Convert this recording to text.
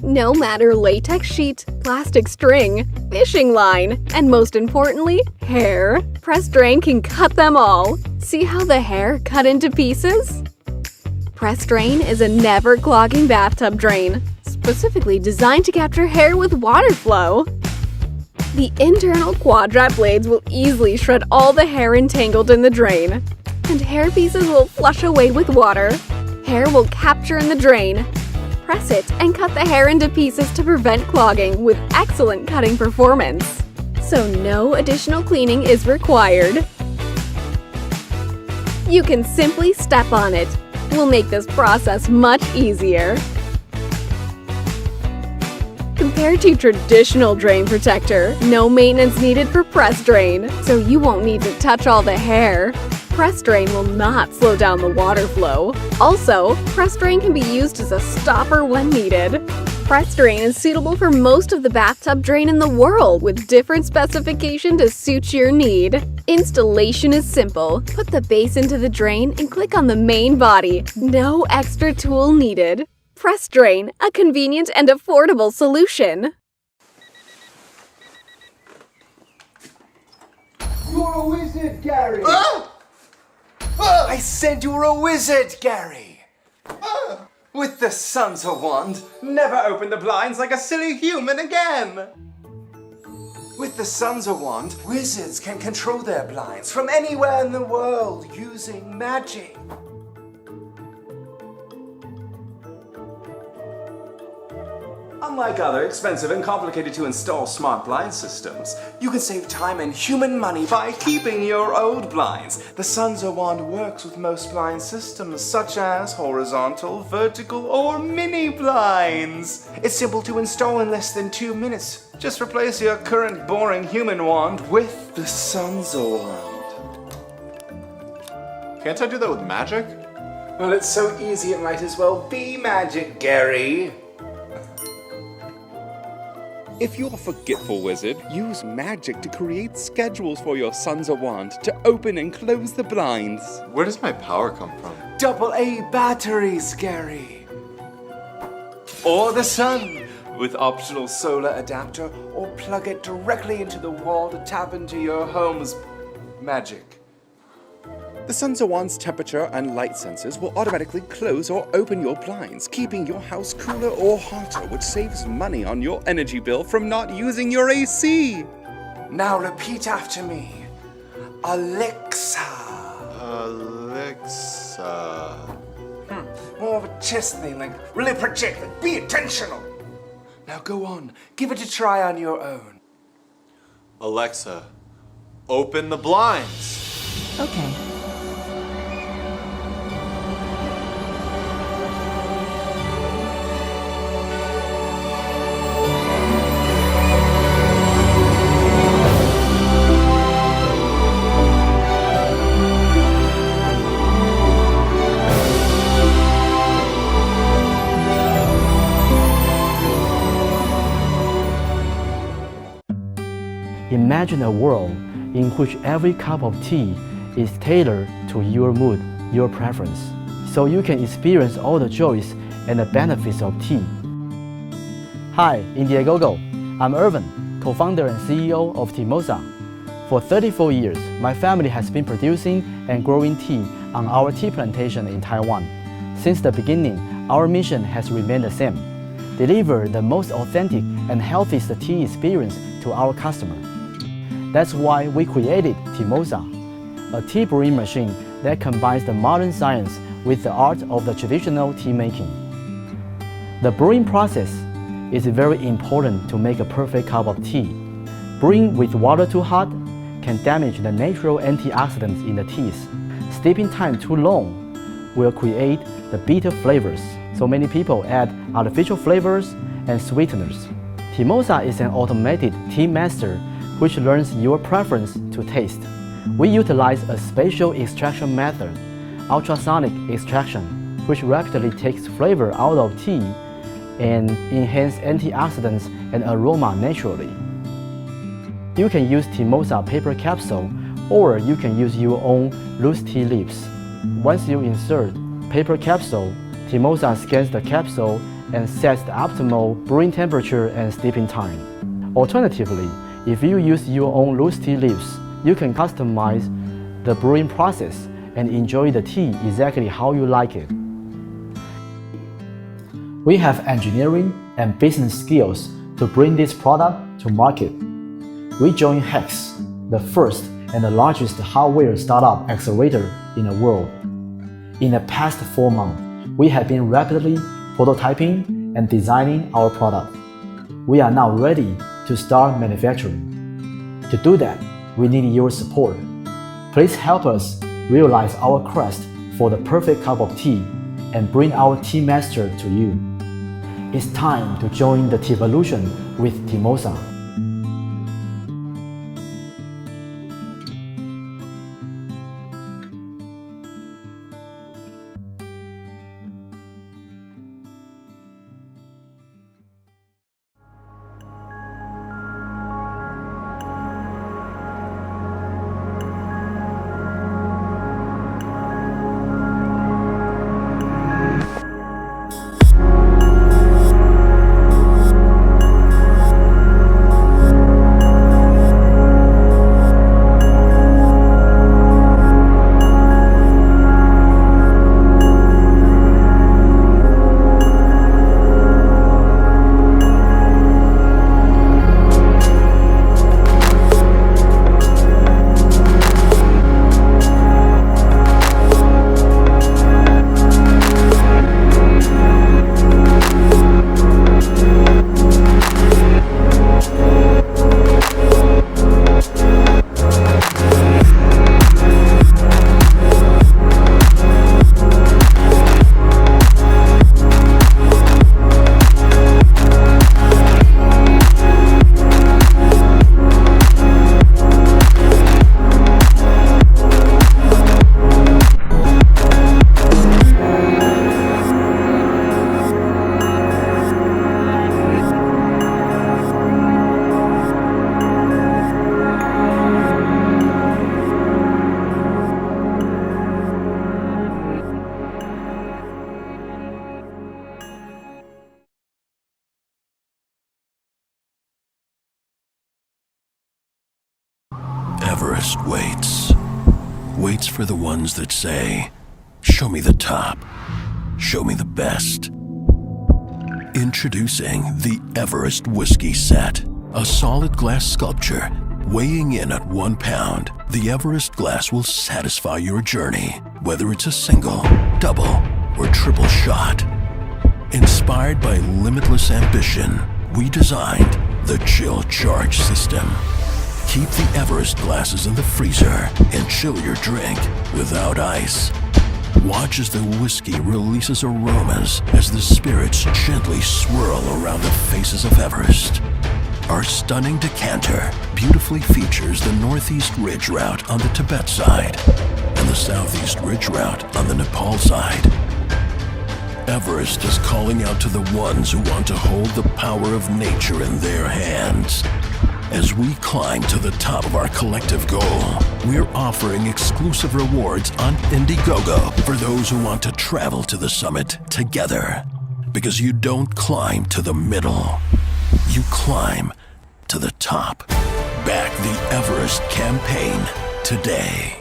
No matter latex sheet, plastic string, fishing line, and most importantly, hair, Press Drain can cut them all. See how the hair cut into pieces? Press Drain is a never-clogging bathtub drain, specifically designed to capture hair with water flow. The internal quad-wrap blades will easily shred all the hair entangled in the drain, and hair pieces will flush away with water. Hair will capture in the drain. Press it and cut the hair into pieces to prevent clogging with excellent cutting performance. So no additional cleaning is required. You can simply step on it. We'll make this process much easier. Compared to traditional drain protector, no maintenance needed for Press Drain, so you won't need to touch all the hair. Press Drain will not slow down the water flow. Also, Press Drain can be used as a stopper when needed. Press Drain is suitable for most of the bathtub drain in the world with different specification to suit your need. Installation is simple. Put the base into the drain and click on the main body. No extra tool needed. Press Drain, a convenient and affordable solution. You're a wizard, Gary! I said you were a wizard, Gary! With the Sansa wand, never open the blinds like a silly human again! With the Sansa wand, wizards can control their blinds from anywhere in the world using magic. Unlike other expensive and complicated to install smart blind systems, you can save time and human money by keeping your old blinds. The Sansa wand works with most blind systems, such as horizontal, vertical, or mini blinds. It's simple to install in less than 2 minutes. Just replace your current boring human wand with the Sansa wand. Can't I do that with magic? Well, it's so easy it might as well be magic, Gary. If you're a forgetful wizard, use magic to create schedules for your Sansa wand to open and close the blinds. Where does my power come from? AA batteries, Gary. Or the sun, with optional solar adapter, or plug it directly into the wall to tap into your home's magic. The Sansa wand's temperature and light sensors will automatically close or open your blinds, keeping your house cooler or hotter, which saves money on your energy bill from not using your AC. Now repeat after me. Alexa. Alexa. More of a chest thing, like really project, like be attentional. Now go on, give it a try on your own. Alexa, open the blinds. Okay. Imagine a world in which every cup of tea is tailored to your mood, your preference, so you can experience all the joys and the benefits of tea. Hi, Indiegogo. I'm Irvin, co-founder and CEO of Timosa. For 34 years, my family has been producing and growing tea on our tea plantation in Taiwan. Since the beginning, our mission has remained the same: deliver the most authentic and healthiest tea experience to our customers. That's why we created Timosa, a tea brewing machine that combines the modern science with the art of the traditional tea making. The brewing process is very important to make a perfect cup of tea. Brewing with water too hot can damage the natural antioxidants in the teas. Steeping time too long will create the bitter flavors, so many people add artificial flavors and sweeteners. Timosa is an automated tea master which learns your preference to taste. We utilize a special extraction method, ultrasonic extraction, which rapidly takes flavor out of tea and enhance antioxidants and aroma naturally. You can use Timosa paper capsule, or you can use your own loose tea leaves. Once you insert paper capsule, Timosa scans the capsule and sets the optimal brewing temperature and steeping time. Alternatively, if you use your own loose tea leaves, you can customize the brewing process and enjoy the tea exactly how you like it. We have engineering and business skills to bring this product to market. We joined Hex, the first and the largest hardware startup accelerator in the world. In the past 4 months, we have been rapidly prototyping and designing our product. We are now ready to start manufacturing. To do that, we need your support. Please help us realize our quest for the perfect cup of tea and bring our tea master to you. It's time to join the Teavolution with Timosa. Everest waits for the ones that say, "Show me the top, show me the best." Introducing the Everest Whiskey Set, a solid glass sculpture weighing in at 1 pound. The Everest glass will satisfy your journey, whether it's a single, double, or triple shot. Inspired by limitless ambition, we designed the Chill Charge system. Keep the Everest glasses in the freezer and chill your drink without ice. Watch as the whiskey releases aromas as the spirits gently swirl around the faces of Everest. Our stunning decanter beautifully features the Northeast Ridge Route on the Tibet side and the Southeast Ridge Route on the Nepal side. Everest is calling out to the ones who want to hold the power of nature in their hands. As we climb to the top of our collective goal, we're offering exclusive rewards on Indiegogo for those who want to travel to the summit together. Because you don't climb to the middle, you climb to the top. Back the Everest campaign today.